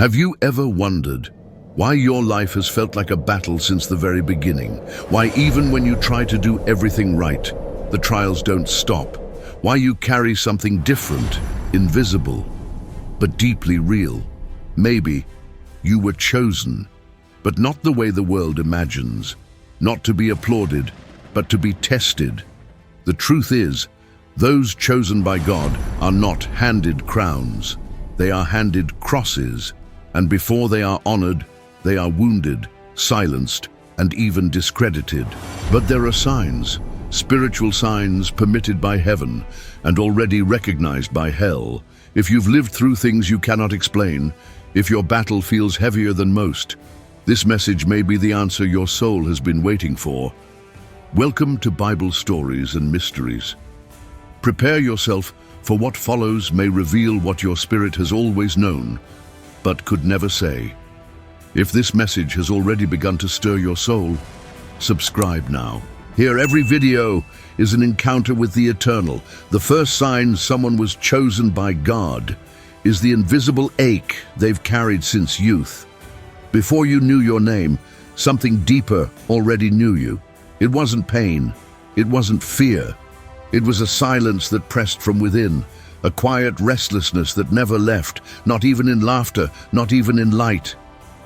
Have you ever wondered why your life has felt like a battle since the very beginning? Why even when you try to do everything right, the trials don't stop? Why you carry something different, invisible, but deeply real? Maybe you were chosen, but not the way the world imagines. Not to be applauded, but to be tested. The truth is, those chosen by God are not handed crowns. They are handed crosses, and before they are honored, they are wounded, silenced, and even discredited. But there are signs, spiritual signs permitted by heaven and already recognized by hell. If you've lived through things you cannot explain, if your battle feels heavier than most, this message may be the answer your soul has been waiting for. Welcome to Bible Stories and Mysteries. Prepare yourself, for what follows may reveal what your spirit has always known, but could never say. If this message has already begun to stir your soul, subscribe now. Here, every video is an encounter with the eternal. The first sign someone was chosen by God is the invisible ache they've carried since youth. Before you knew your name, something deeper already knew you. It wasn't pain, it wasn't fear. It was a silence that pressed from within, a quiet restlessness that never left, not even in laughter, not even in light.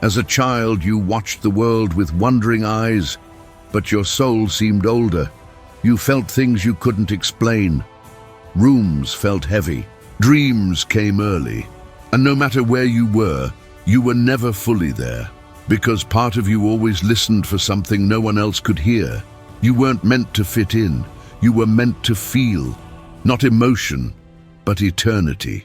As a child, you watched the world with wondering eyes, but your soul seemed older. You felt things you couldn't explain. Rooms felt heavy. Dreams came early. And no matter where you were never fully there, because part of you always listened for something no one else could hear. You weren't meant to fit in. You were meant to feel, not emotion, but eternity.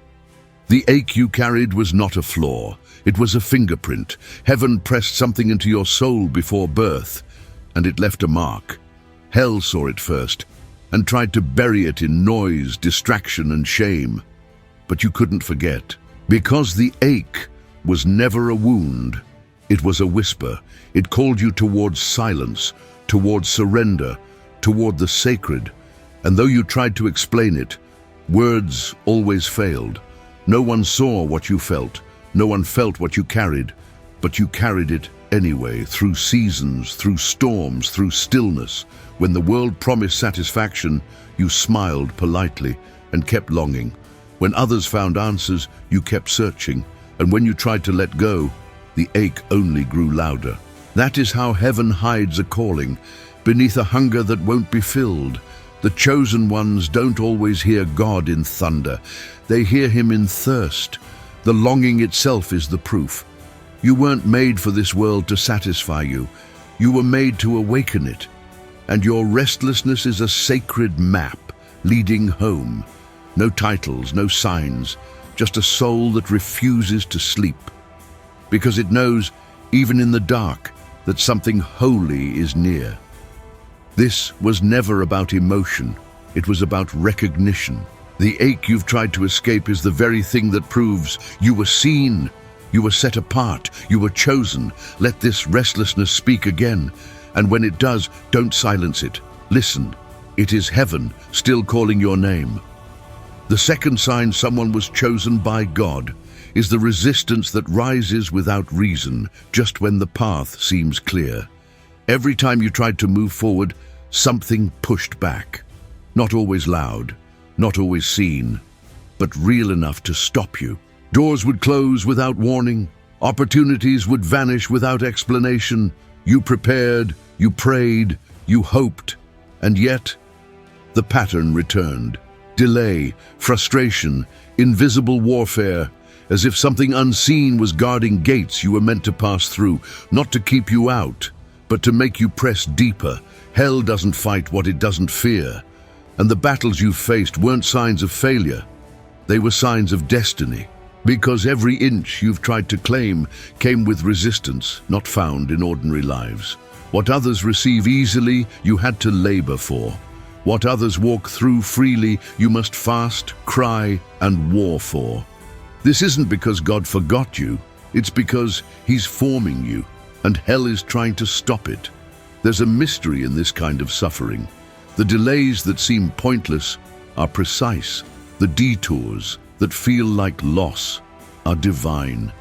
The ache you carried was not a flaw. It was a fingerprint. Heaven pressed something into your soul before birth, and it left a mark. Hell saw it first, and tried to bury it in noise, distraction, and shame. But you couldn't forget, because the ache was never a wound. It was a whisper. It called you towards silence, towards surrender, toward the sacred. And though you tried to explain it, words always failed. No one saw what you felt. No one felt what you carried, but you carried it anyway, through seasons, through storms, through stillness. When the world promised satisfaction, you smiled politely and kept longing. When others found answers, you kept searching. And when you tried to let go, the ache only grew louder. That is how heaven hides a calling, beneath a hunger that won't be filled. The chosen ones don't always hear God in thunder. They hear him in thirst. The longing itself is the proof. You weren't made for this world to satisfy you. You were made to awaken it. And your restlessness is a sacred map leading home. No titles, no signs, just a soul that refuses to sleep. Because it knows, even in the dark, that something holy is near. This was never about emotion. It was about recognition. The ache you've tried to escape is the very thing that proves you were seen, you were set apart, you were chosen. Let this restlessness speak again. And when it does, don't silence it. Listen. It is heaven still calling your name. The second sign someone was chosen by God is the resistance that rises without reason, just when the path seems clear. Every time you tried to move forward, something pushed back. Not always loud, not always seen, but real enough to stop you. Doors would close without warning. Opportunities would vanish without explanation. You prepared, you prayed, you hoped, and yet the pattern returned. Delay, frustration, invisible warfare, as if something unseen was guarding gates you were meant to pass through, not to keep you out, but to make you press deeper. Hell doesn't fight what it doesn't fear. And the battles you faced weren't signs of failure. They were signs of destiny. Because every inch you've tried to claim came with resistance, not found in ordinary lives. What others receive easily, you had to labor for. What others walk through freely, you must fast, cry, and war for. This isn't because God forgot you. It's because he's forming you, and hell is trying to stop it. There's a mystery in this kind of suffering. The delays that seem pointless are precise. The detours that feel like loss are divine.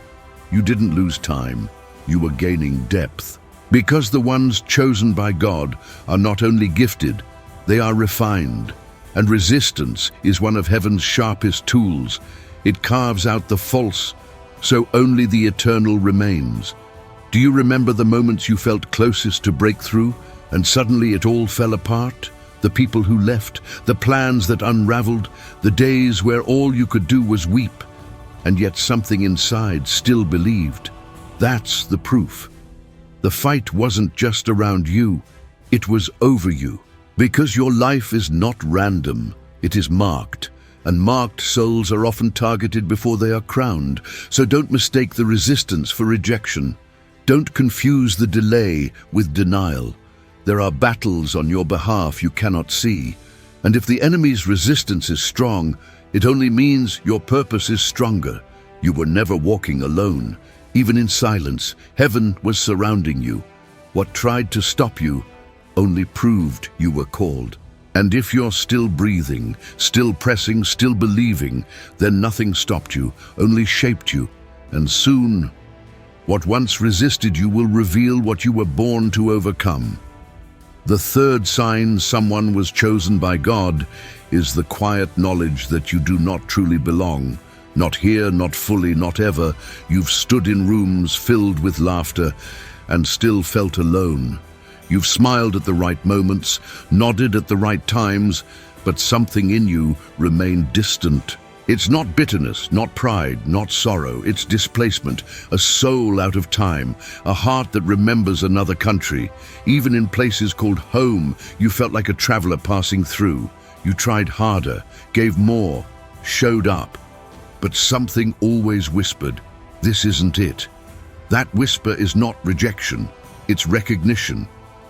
you didn't lose time, you were gaining depth. Because the ones chosen by God are not only gifted, they are refined. And resistance is one of heaven's sharpest tools. It carves out the false, so only the eternal remains. Do you remember the moments you felt closest to breakthrough, and suddenly it all fell apart? The people who left, the plans that unraveled, the days where all you could do was weep, and yet something inside still believed. That's the proof. The fight wasn't just around you, it was over you. Because your life is not random, it is marked. And marked souls are often targeted before they are crowned. So don't mistake the resistance for rejection. Don't confuse the delay with denial. There are battles on your behalf you cannot see. And if the enemy's resistance is strong, it only means your purpose is stronger. You were never walking alone. Even in silence, heaven was surrounding you. What tried to stop you only proved you were called. And if you're still breathing, still pressing, still believing, then nothing stopped you, only shaped you. And soon, what once resisted you will reveal what you were born to overcome. The third sign someone was chosen by God is the quiet knowledge that you do not truly belong. Not here, not fully, not ever. You've stood in rooms filled with laughter and still felt alone. You've smiled at the right moments, nodded at the right times, but something in you remained distant. It's not bitterness, not pride, not sorrow. It's displacement, a soul out of time, a heart that remembers another country. Even in places called home, you felt like a traveler passing through. You tried harder, gave more, showed up. But something always whispered, "This isn't it." That whisper is not rejection, it's recognition.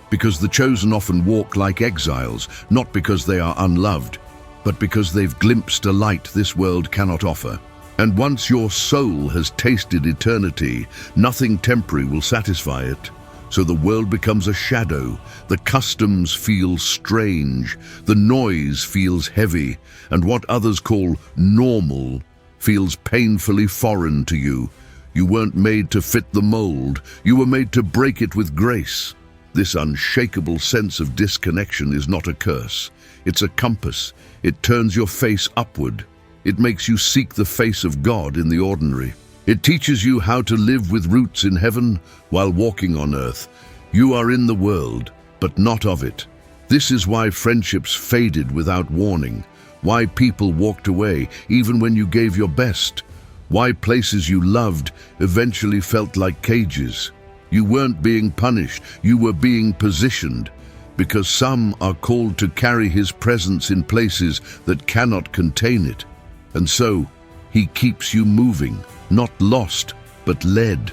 Because the chosen often walk like exiles, not because they are unloved, but because they've glimpsed a light this world cannot offer. And once your soul has tasted eternity, nothing temporary will satisfy it. So the world becomes a shadow, the customs feel strange, the noise feels heavy, and what others call normal feels painfully foreign to you. You weren't made to fit the mold, you were made to break it with grace. This unshakable sense of disconnection is not a curse. It's a compass. It turns your face upward. It makes you seek the face of God in the ordinary. It teaches you how to live with roots in heaven while walking on earth. You are in the world, but not of it. This is why friendships faded without warning, why people walked away even when you gave your best, why places you loved eventually felt like cages. You weren't being punished, you were being positioned, because some are called to carry His presence in places that cannot contain it. And so, He keeps you moving, not lost, but led.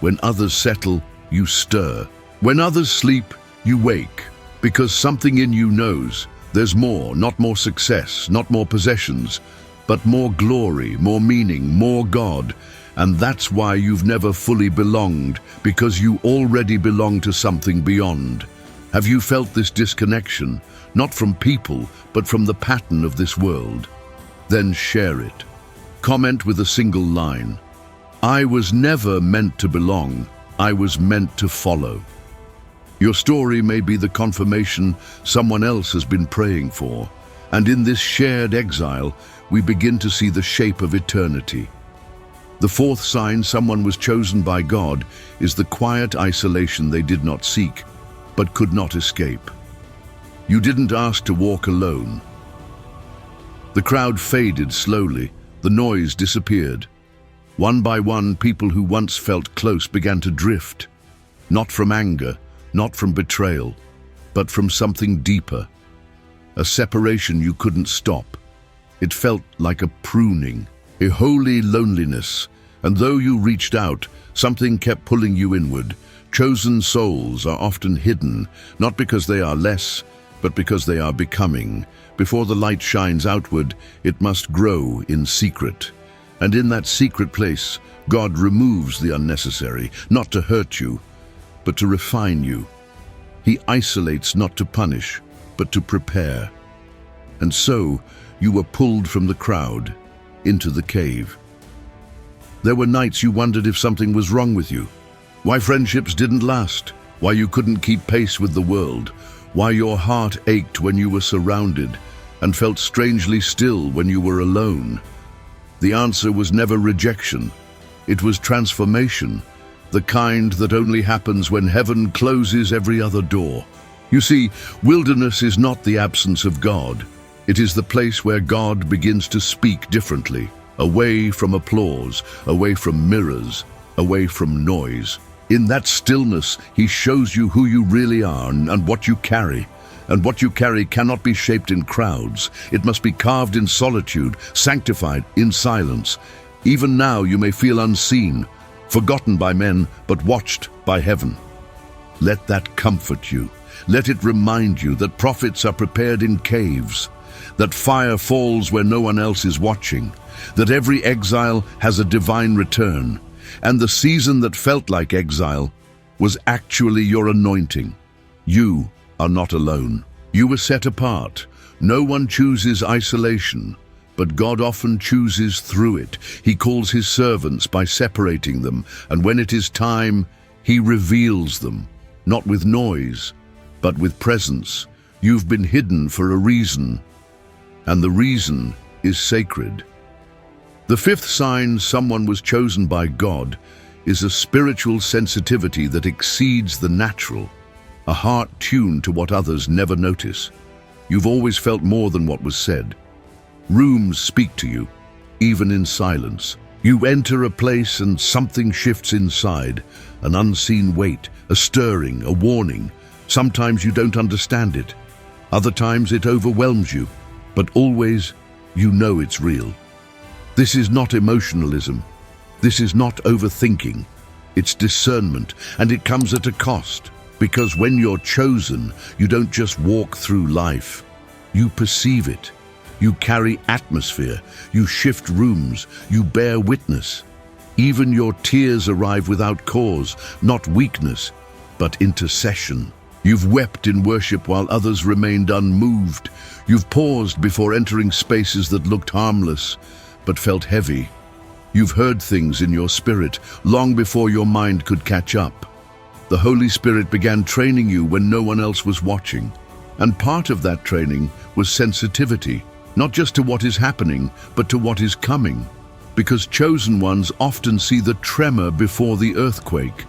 When others settle, you stir. When others sleep, you wake, because something in you knows there's more, not more success, not more possessions, but more glory, more meaning, more God. And that's why you've never fully belonged, because you already belong to something beyond. Have you felt this disconnection, not from people, but from the pattern of this world? Then share it. Comment with a single line. I was never meant to belong, I was meant to follow. Your story may be the confirmation someone else has been praying for, and in this shared exile, we begin to see the shape of eternity. The fourth sign someone was chosen by God is the quiet isolation they did not seek, but could not escape. You didn't ask to walk alone. The crowd faded slowly, the noise disappeared. One by one, people who once felt close began to drift, not from anger, not from betrayal, but from something deeper. A separation you couldn't stop. It felt like a pruning, a holy loneliness, and though you reached out, something kept pulling you inward. Chosen souls are often hidden, not because they are less, but because they are becoming. Before the light shines outward, it must grow in secret. And in that secret place, God removes the unnecessary, not to hurt you, but to refine you. He isolates not to punish, but to prepare. And so, you were pulled from the crowd into the cave. There were nights you wondered if something was wrong with you. Why friendships didn't last. Why you couldn't keep pace with the world. Why your heart ached when you were surrounded and felt strangely still when you were alone. The answer was never rejection. It was transformation, the kind that only happens when heaven closes every other door. You see, wilderness is not the absence of God. It is the place where God begins to speak differently, away from applause, away from mirrors, away from noise. In that stillness, he shows you who you really are and what you carry. And what you carry cannot be shaped in crowds. It must be carved in solitude, sanctified in silence. Even now you may feel unseen, forgotten by men, but watched by heaven. Let that comfort you. Let it remind you that prophets are prepared in caves, that fire falls where no one else is watching, that every exile has a divine return, and the season that felt like exile was actually your anointing. You are not alone. You were set apart. No one chooses isolation, but God often chooses through it. He calls his servants by separating them, and when it is time, he reveals them, not with noise, but with presence. You've been hidden for a reason, and the reason is sacred. The fifth sign someone was chosen by God is a spiritual sensitivity that exceeds the natural, a heart tuned to what others never notice. You've always felt more than what was said. Rooms speak to you, even in silence. You enter a place and something shifts inside, an unseen weight, a stirring, a warning. Sometimes you don't understand it. Other times it overwhelms you, but always you know it's real. This is not emotionalism. This is not overthinking. It's discernment, and it comes at a cost. Because when you're chosen, you don't just walk through life. You perceive it. You carry atmosphere. You shift rooms. You bear witness. Even your tears arrive without cause, not weakness, but intercession. You've wept in worship while others remained unmoved. You've paused before entering spaces that looked harmless, but felt heavy. You've heard things in your spirit long before your mind could catch up. The Holy Spirit began training you when no one else was watching. And part of that training was sensitivity, not just to what is happening, but to what is coming. Because chosen ones often see the tremor before the earthquake.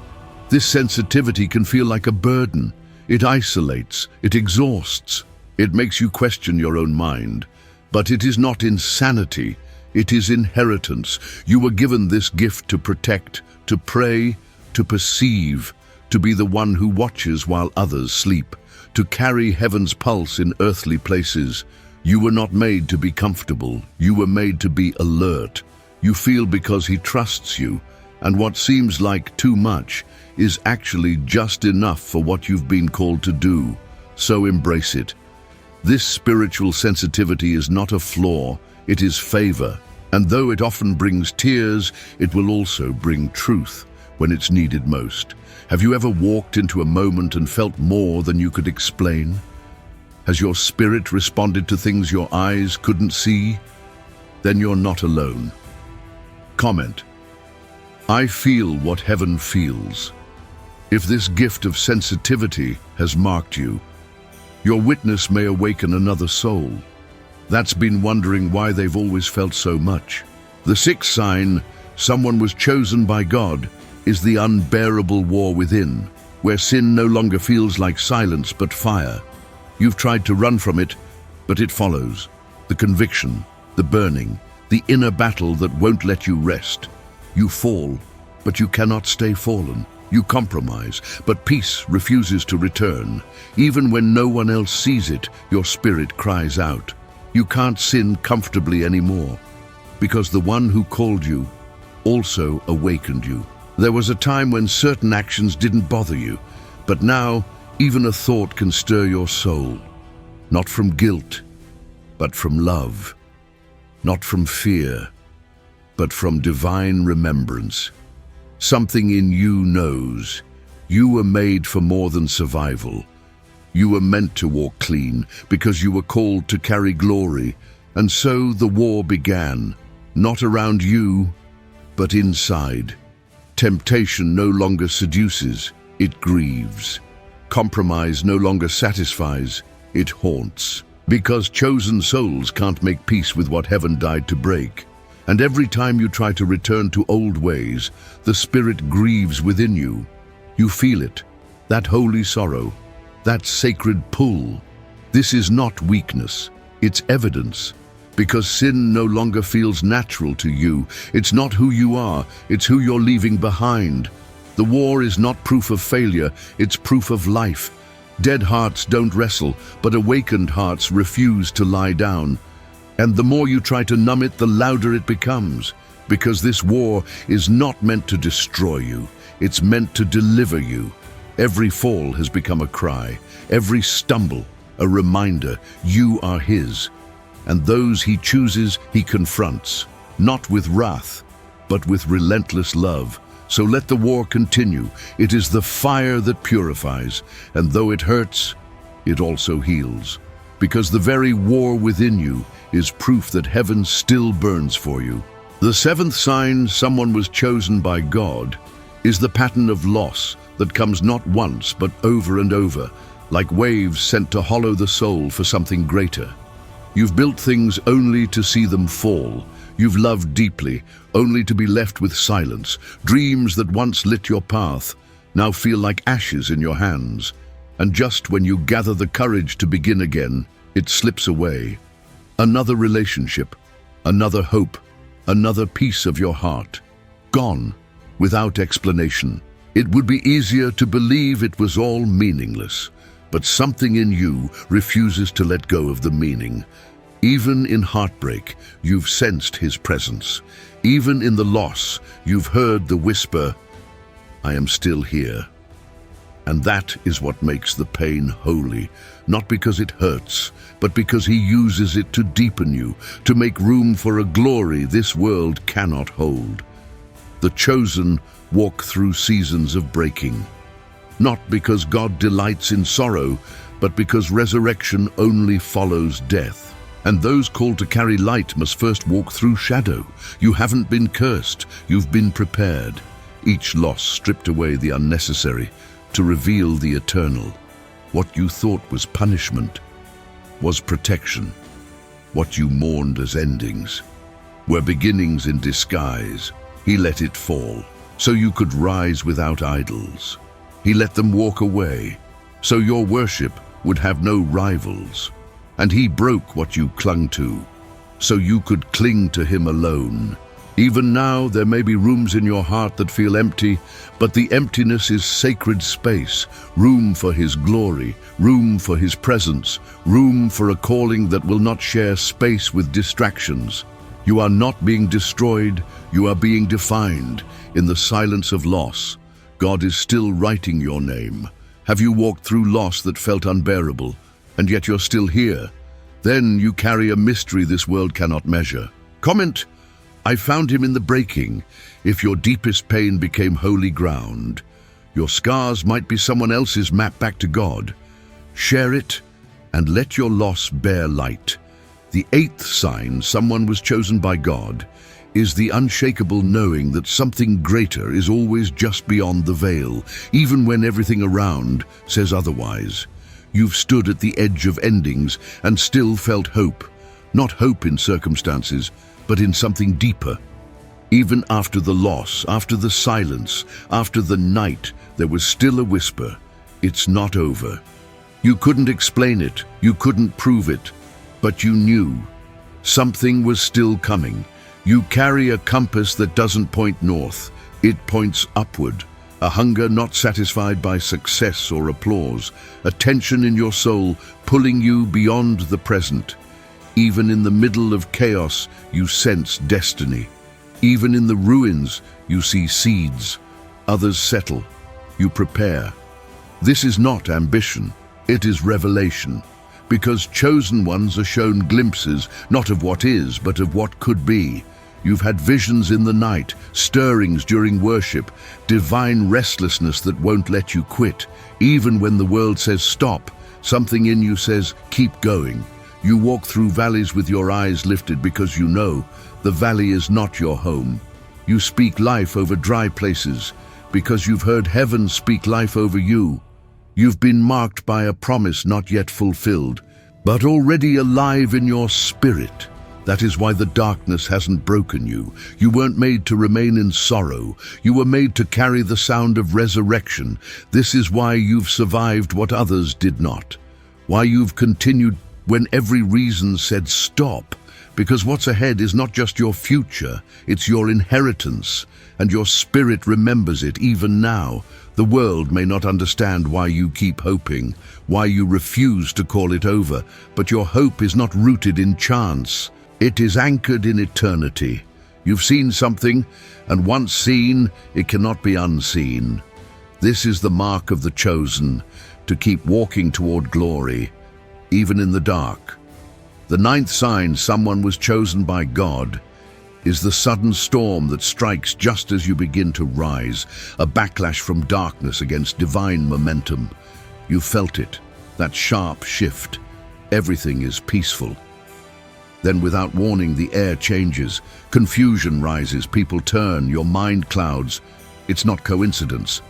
This sensitivity can feel like a burden. It isolates, it exhausts, it makes you question your own mind. But it is not insanity, it is inheritance. You were given this gift to protect, to pray, to perceive, to be the one who watches while others sleep, to carry heaven's pulse in earthly places. You were not made to be comfortable, you were made to be alert. You feel because he trusts you, and what seems like too much is actually just enough for what you've been called to do. So embrace it. This spiritual sensitivity is not a flaw, it is favor. And though it often brings tears, it will also bring truth when it's needed most. Have you ever walked into a moment and felt more than you could explain? Has your spirit responded to things your eyes couldn't see? Then you're not alone. Comment: I feel what heaven feels. If this gift of sensitivity has marked you, your witness may awaken another soul that's been wondering why they've always felt so much. The sixth sign someone was chosen by God is the unbearable war within, where sin no longer feels like silence but fire. You've tried to run from it, but it follows. The conviction, the burning, the inner battle that won't let you rest. You fall, but you cannot stay fallen. You compromise, but peace refuses to return. Even when no one else sees it, your spirit cries out. You can't sin comfortably anymore, because the one who called you also awakened you. There was a time when certain actions didn't bother you, but now even a thought can stir your soul. Not from guilt, but from love. Not from fear, but from divine remembrance. Something in you knows you were made for more than survival. You were meant to walk clean because you were called to carry glory. And so the war began, not around you, But inside, temptation no longer seduces, it grieves. Compromise no longer satisfies, it haunts. Because chosen souls can't make peace with what heaven died to break. And every time you try to return to old ways, the spirit grieves within you. You feel it, that holy sorrow, that sacred pull. This is not weakness, it's evidence. Because sin no longer feels natural to you. It's not who you are, it's who you're leaving behind. The war is not proof of failure, it's proof of life. Dead hearts don't wrestle, but awakened hearts refuse to lie down. And the more you try to numb it, the louder it becomes. Because this war is not meant to destroy you, it's meant to deliver you. Every fall has become a cry, every stumble, a reminder you are his. And those he chooses, he confronts, not with wrath, but with relentless love. So let the war continue. It is the fire that purifies, and though it hurts, it also heals. Because the very war within you is proof that heaven still burns for you. The seventh sign someone was chosen by God is the pattern of loss that comes not once but over and over, like waves sent to hollow the soul for something greater. You've built things only to see them fall. You've loved deeply, only to be left with silence. Dreams that once lit your path now feel like ashes in your hands. And just when you gather the courage to begin again, it slips away. Another relationship, another hope, another piece of your heart. Gone, without explanation. It would be easier to believe it was all meaningless. But something in you refuses to let go of the meaning. Even in heartbreak, you've sensed his presence. Even in the loss, you've heard the whisper, "I am still here." And that is what makes the pain holy, not because it hurts, but because he uses it to deepen you, to make room for a glory this world cannot hold. The chosen walk through seasons of breaking. Not because God delights in sorrow, but because resurrection only follows death. And those called to carry light must first walk through shadow. You haven't been cursed, you've been prepared. Each loss stripped away the unnecessary to reveal the eternal. What you thought was punishment was protection. What you mourned as endings were beginnings in disguise. He let it fall, so you could rise without idols. He let them walk away, so your worship would have no rivals. And he broke what you clung to, so you could cling to him alone. Even now, there may be rooms in your heart that feel empty, but the emptiness is sacred space, room for his glory, room for his presence, room for a calling that will not share space with distractions. You are not being destroyed, you are being defined. In the silence of loss, God is still writing your name. Have you walked through loss that felt unbearable, and yet you're still here? Then you carry a mystery this world cannot measure. Comment, "I found him in the breaking." If your deepest pain became holy ground, your scars might be someone else's map back to God. Share it and let your loss bear light. The eighth sign someone was chosen by God is the unshakable knowing that something greater is always just beyond the veil, even when everything around says otherwise. You've stood at the edge of endings and still felt hope. Not hope in circumstances, but in something deeper. Even after the loss, after the silence, after the night, there was still a whisper. It's not over. You couldn't explain it, you couldn't prove it, but you knew. Something was still coming. You carry a compass that doesn't point north, it points upward. A hunger not satisfied by success or applause, a tension in your soul pulling you beyond the present. Even in the middle of chaos, you sense destiny. Even in the ruins, you see seeds. Others settle. You prepare. This is not ambition, it is revelation. Because chosen ones are shown glimpses, not of what is, but of what could be. You've had visions in the night, stirrings during worship, divine restlessness that won't let you quit. Even when the world says stop, something in you says keep going. You walk through valleys with your eyes lifted because you know the valley is not your home. You speak life over dry places because you've heard heaven speak life over you. You've been marked by a promise not yet fulfilled, but already alive in your spirit. That is why the darkness hasn't broken you. You weren't made to remain in sorrow. You were made to carry the sound of resurrection. This is why you've survived what others did not. Why you've continued when every reason said stop. Because what's ahead is not just your future, it's your inheritance, and your spirit remembers it even now. The world may not understand why you keep hoping, why you refuse to call it over, but your hope is not rooted in chance. It is anchored in eternity. You've seen something, and once seen, it cannot be unseen. This is the mark of the chosen, to keep walking toward glory, even in the dark. The ninth sign someone was chosen by God is the sudden storm that strikes just as you begin to rise, a backlash from darkness against divine momentum. You felt it, that sharp shift. Everything is peaceful. Then without warning, the air changes. Confusion rises, people turn, your mind clouds. It's not coincidence.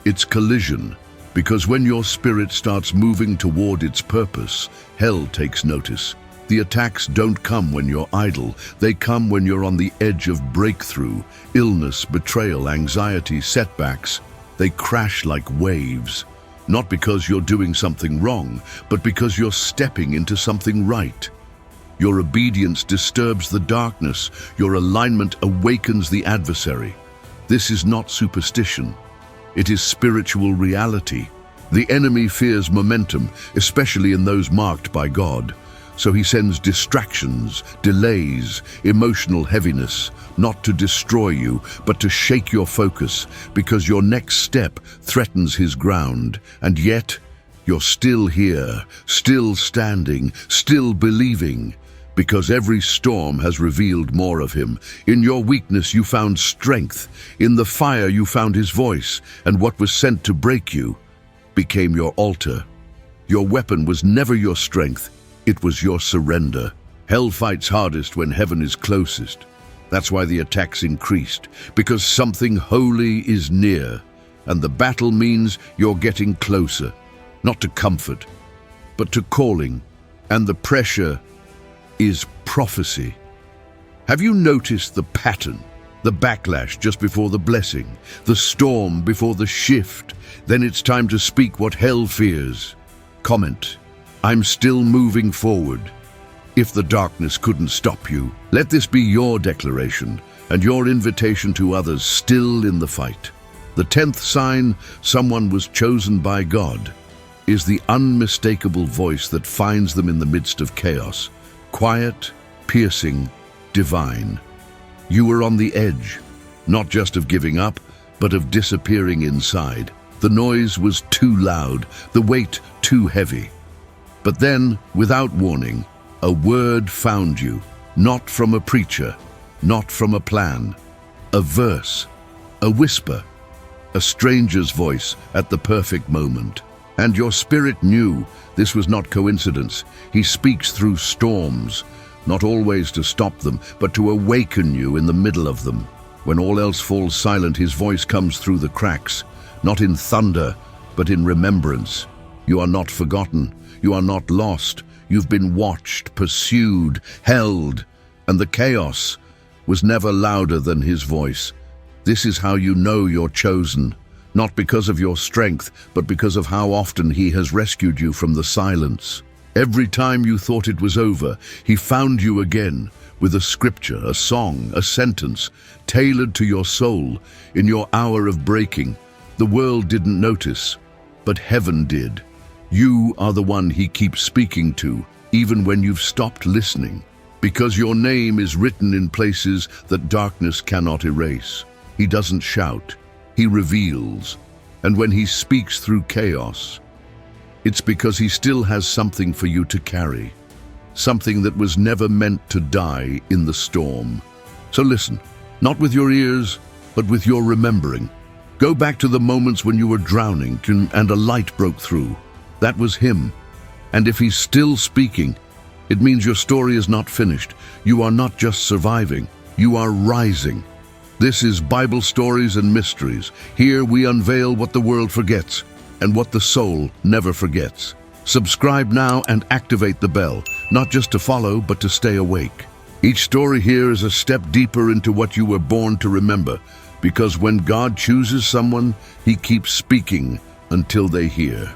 It's collision. Because when your spirit starts moving toward its purpose, hell takes notice. The attacks don't come when you're idle. They come when you're on the edge of breakthrough. Illness, betrayal, anxiety, setbacks. They crash like waves. Not because you're doing something wrong, but because you're stepping into something right. Your obedience disturbs the darkness. Your alignment awakens the adversary. This is not superstition. It is spiritual reality. The enemy fears momentum, especially in those marked by God. So he sends distractions, delays, emotional heaviness, not to destroy you, but to shake your focus, because your next step threatens his ground. And yet, you're still here, still standing, still believing. Because every storm has revealed more of him. In your weakness you found strength. In the fire you found his voice, and what was sent to break you became your altar. Your weapon was never your strength, it was your surrender. Hell fights hardest when heaven is closest. That's why the attacks increased, because something holy is near, and the battle means you're getting closer, not to comfort, but to calling, and the pressure is prophecy. Have you noticed the pattern? The backlash just before the blessing, the storm before the shift. Then it's time to speak what hell fears. Comment, I'm still moving forward. If the darkness couldn't stop you, let this be your declaration and your invitation to others still in the fight. The 10th sign someone was chosen by God is the unmistakable voice that finds them in the midst of chaos. Quiet, piercing, divine. You were on the edge, not just of giving up, but of disappearing inside. The noise was too loud, the weight too heavy. But then, without warning, a word found you, not from a preacher, not from a plan. A verse, a whisper, a stranger's voice at the perfect moment. And your spirit knew this was not coincidence. He speaks through storms, not always to stop them, but to awaken you in the middle of them. When all else falls silent, his voice comes through the cracks, not in thunder, but in remembrance. You are not forgotten. You are not lost. You've been watched, pursued, held, and the chaos was never louder than his voice. This is how you know you're chosen. Not because of your strength, but because of how often he has rescued you from the silence. Every time you thought it was over, he found you again with a scripture, a song, a sentence, tailored to your soul in your hour of breaking. The world didn't notice, but heaven did. You are the one he keeps speaking to, even when you've stopped listening, because your name is written in places that darkness cannot erase. He doesn't shout. He reveals, and when he speaks through chaos, it's because he still has something for you to carry, something that was never meant to die in the storm. So listen, not with your ears, but with your remembering. Go back to the moments when you were drowning and a light broke through. That was him. And if he's still speaking, it means your story is not finished. You are not just surviving, you are rising. This is Bible Stories and Mysteries. Here we unveil what the world forgets and what the soul never forgets. Subscribe now and activate the bell, not just to follow, but to stay awake. Each story here is a step deeper into what you were born to remember, because when God chooses someone, He keeps speaking until they hear.